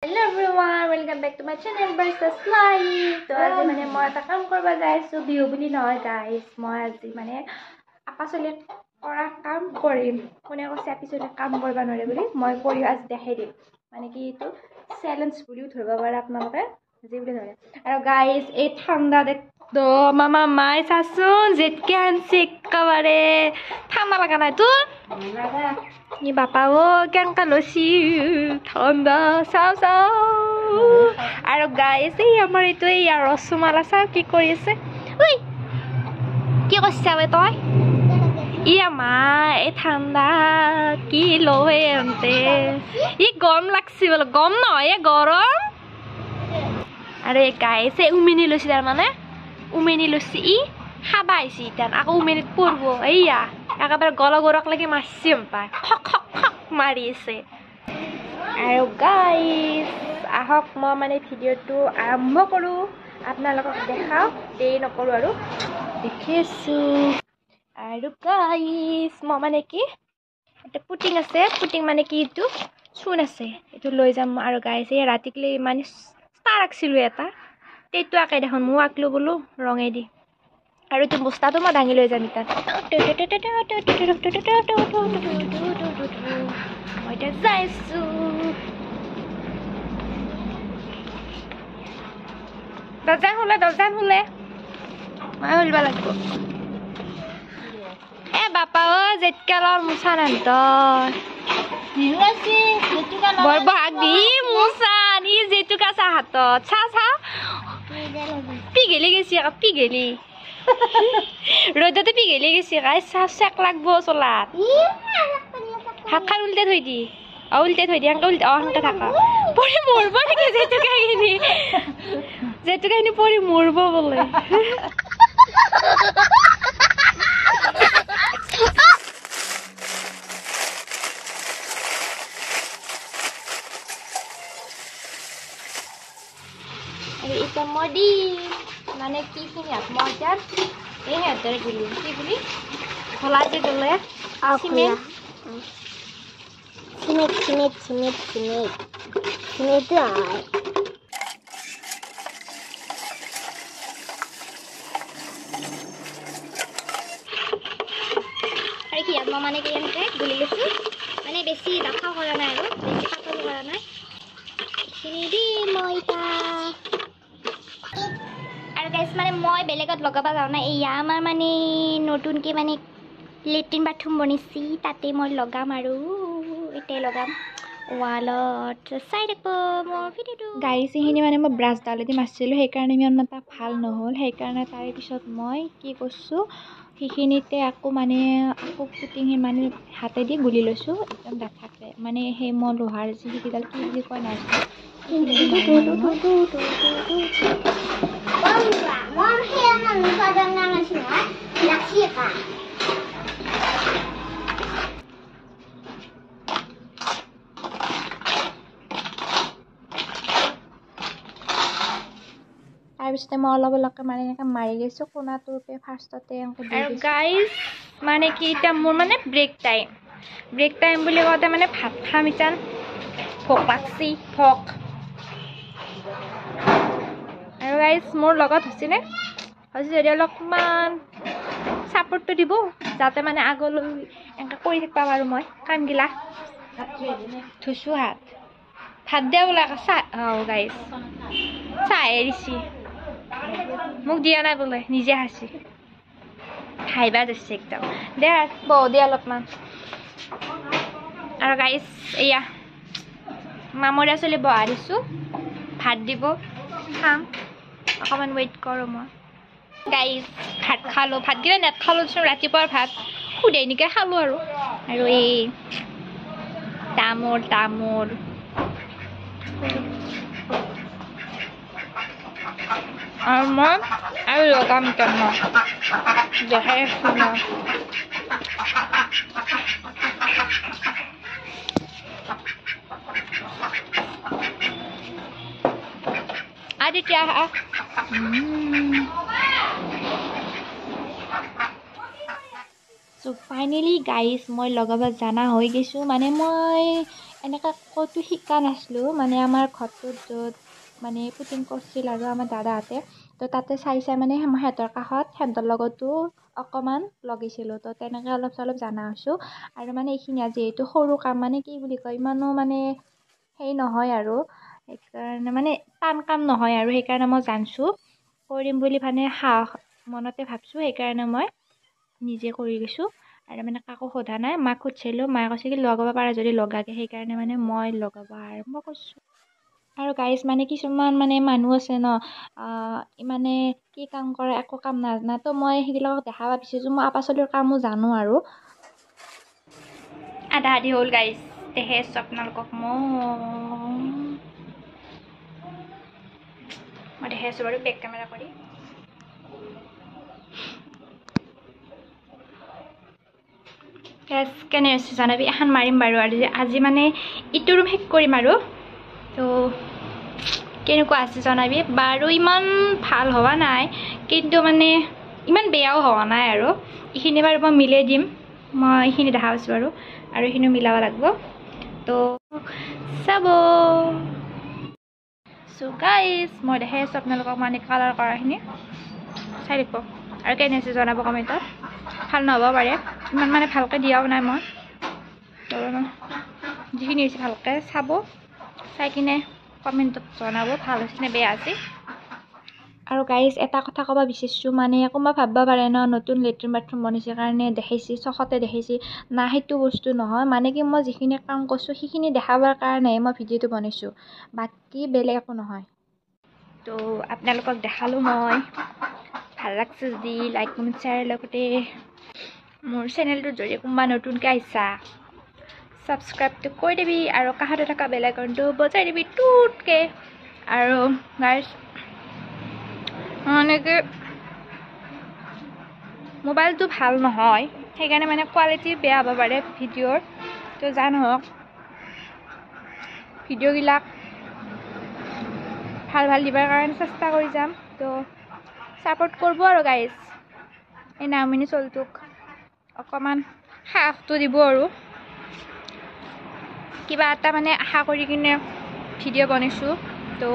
Hello everyone, welcome back to my channel versus life. So আজি মানে মই এটা কাম কৰিব যাইছো বিহু বুলি নহয় গাইস মই আজি মানে আপাচলে কৰা কাম কৰিম কোনে কৈছে আপিছলে কাম কৰিব নোৱাৰে বুলি মই কৰি আজি দেখাই দিম মানে কি এইটো চ্যালেঞ্জ বুলিও ধৰিব পাৰে আপোনালোকে যি বুলি ধৰে আৰু গাইস এই ঠাণ্ডা দেখতো মামা মাই চাচোন জেটকে আনছে একেবাৰে ঠাণ্ডা লাগা নাই তোৰ Ni bapa wo kan kalau si thanda sao Aro guys ei amar etu ei rosmala sa ki kori ase oi ki kosse ave toy iya ma e thanda ki lohe ante I gom lagsi bolo gom noy e gorom Are guys e umini losi dar mane umini losi I habaisi tan aku uminit purbo iya একেবাৰে গলা গৰক লাগি মাছিম পায় খক খক খক মাৰি আছে আৰু guys আহক মই মানে ভিডিওটো আৰম্ভ কৰো আপোনালোকক দেখাও দেই নকৰো আৰু দেখিছো আৰু গাইস মই মানে কি এটা পুটিং আছে পুটিং মানে কি ইটো চুন আছে এটো লৈ যাম আৰু গাইস এই ৰাতিকলে মানে ষ্টাৰ ৰাখিছিলো এটা তেটো আকে দেখোন মু আকলো বলো ৰঙে দি আৰু তুমি বস্তাটো মই দাঙি লৈ যাম ইতা মই এটা যাইছো দৰ্জা খুলে মই হলবা লাগিব এ বাপা ও জেটকালৰ মুছা নান্ত নিৰাছি জেটুকা বৰ ভাগ দি মুছা নি জেটুকা চা হাতত চা পিগেলি গেছি পিগেলি ৰদতে পিগেলি গেছি গাইস চেক লাগবো চলাত হাত খান উল্টে থৈ দি উল্টে থৈ দি আঙ্কা উল্টে হাঙ্কা থাকা পৰি মৰব নেকি যেটো কাহিনী পৰি মৰব বলে এটা মডি মানে কি খিনি আপ মজার এই হেডার গুলি কি গুলি খোলা যে গলে সিমেন্ট আরে কি আপনা মানে কি এনেকে গুলি লৈছো মানে বেছি দাফা কৰা নাই আৰু বেছি পাতল কৰা নাই খিনি দি মইটা গাইস মানে মই বেলেগত লগাবা যাও না এয়া আমাৰ মানে নতুনকে মানে লেট্ৰিন বাথৰুম বনিছি তাতে মই লগাম আৰু এতে লগাম ওয়ালত চাই দেখো মোৰ ভিডিওটো গাইস এহিনি মানে মই ব্ৰাছ ডালেদি মাছিলো সেই কাৰণে ইমান মাতা ভাল নহল সেই কাৰণে তাৰ পিছত মই কি কৰিছো হিখিনিতে আকৌ পুটিং মানে হাতে দি গুলি লৈছো একদম নাথাকে মানে সেই মই লোহাৰ যি হিকিডাল কি বুলি কয় না Mom, here na nusadang na siya. Laksi ka. তাৰপিছতে মই অলপ অলপকে মানে এনেকৈ মাৰি গৈছোঁ কোণাটোতে ফাৰ্ষ্টতে এনেকৈ দি আৰু গাইজ মানে কি এতিয়া মোৰ মানে ব্ৰেক টাইম বুলি কওঁতে মানে ভাত খাম ইতান ভোক লাগছি ভোক আৰু গাইজ মোৰ লগত হৈছিলে যদি অলপমান ছাপোৰ্টটো দিব যাতে মানে আগলৈ এনেকৈ কৰি থাকিব পাৰোঁ মই কামগিলা ধুইছোঁ ভাত দিয়া বোলে চাহ গাইজ চাহ এৰিছি মোক দিয়া নাই বোলে নিজে হাসি খাইবা যাচ্ছে একদম দে বৌ দে অলপমান আৰু গাইস এয়া মামৰা চলি বহা দিছো ভাত দিব খাম অকমান ওয়েট কৰো মই গাইস ভাত খালো ভাত গিলা নেট খালো ৰাতিপুৱাৰ ভাত খুদেই নিকে খালো আৰু এই তামোল আৰু লগাম কেন দেখাই শুনা আদিত্য So finally guys, মই লগাব জানা হৈ গৈছো মানে মই এনেকৈ ক'তো শিকা নাছিলোঁ মানে আমাৰ ঘৰটোত য'ত মানে পুটিং কৰিছিল আৰু আমাৰ দাদাহঁতে তো তাতে চাই মানে মই সিহঁতৰ কাষত সিহঁতৰ লগতো অকণমান লগাইছিলোঁ তো তেনেকৈ অলপ চলপ জনা হৈছোঁ আৰু মানে এইখিনি যিহেতু সৰু কাম মানে কি বুলি কয় ইমানো মানে সেই নহয় আৰু সেইকাৰণে মানে টান কাম নহয় আৰু সেইকাৰণে মই জানিছোঁ কৰিম বুলি মানে সাহস মনতে ভাবিছোঁ সেইকাৰণে মই নিজে কৰি গৈছোঁ আৰু মানে কাকো সোধা নাই মাক সুধিছিলোঁ মায়ে কৈছে কি লগাব পাৰা যদি লগাকে সেইকাৰণে মানে মই লগাব আৰম্ভ কৰিছোঁ আৰু গাইজ মানে কিছুমান মানে মানুহ আছে ন মানে কি কাম কৰে একো কাম নাজানা তো মই সেইবিলাকক দেখা পাইছোঁ মই পাচলিৰ কামো জানো আৰু আধা আধি হ'ল গাইজ দেহে আপোনালোকক মই দেখাই আছোঁ বাৰু বেক কেমেৰা কৰি কেনে হৈছে জানাবি এখন মাৰিম বাৰু আৰু আজি মানে ইটো ৰুম শেষ কৰিম আৰু তো কেনেকুৱা আছে জনাবি বাৰু ইমান ভাল হোৱা নাই কিন্তু মানে ইমান বেয়াও হোৱা নাই আৰু এইখিনি বাৰু মই মিলাই দিম মই এইখিনি দেখা পাইছোঁ আৰু এইখিনিও মিলাব লাগিব তো চাব চ' গাইজ মই দেখাই আছোঁ আপোনালোকক মানে কালাৰ কৰাখিনি চাই দিব আৰু কেনে আছে জনাব কমেণ্টত ভাল নহ'ব পাৰে ইমান মানে ভালকৈ দিয়াও নাই মই তো যিখিনি হৈছে ভালকৈ চাব চাই কিনে কমেণ্টত জনাব ভাল হৈছে নে বেয়া আছে আৰু গাইজ এটা কথা ক'ব বিচাৰিছোঁ মানে কোনোবা ভাবিব পাৰে ন নতুন লেট্ৰিন বাথৰুম বনাইছে কাৰণে দেখাইছে চখতে দেখাইছে না সেইটো বস্তু নহয় মানে কি মই যিখিনি কাম কৰিছোঁ সেইখিনি দেখাবৰ কাৰণে মই ভিডিঅ'টো বনাইছোঁ বাকী বেলেগ একো নহয় তো আপোনালোকক দেখালোঁ মই ভাল লাগছে যদি লাইক কমেণ্ট শ্বেয়াৰ লগতে মোৰ চেনেলটোত যদি কোনোবা নতুনকৈ আহিছা ছাবস্ক্ৰাইবটো কৰি দিবি আৰু কাষতে থকা বেল আইকনটো বজাই দিবি টুটকৈ আৰু গাইজ মানে কি মোবাইলটো ভাল নহয় সেইকাৰণে মানে কোৱালিটি বেয়া হ'ব পাৰে ভিডিঅ'ৰ তো যা নহওক ভিডিঅ'বিলাক ভাল দিবৰ কাৰণে চেষ্টা কৰি যাম তো ছাপোৰ্ট কৰিব আৰু গাইজ এই নাওমিনি চলটোক অকণমান সাহসটো দিব আৰু কিবা এটা মানে আশা কৰি কিনে ভিডিঅ' বনাইছোঁ তো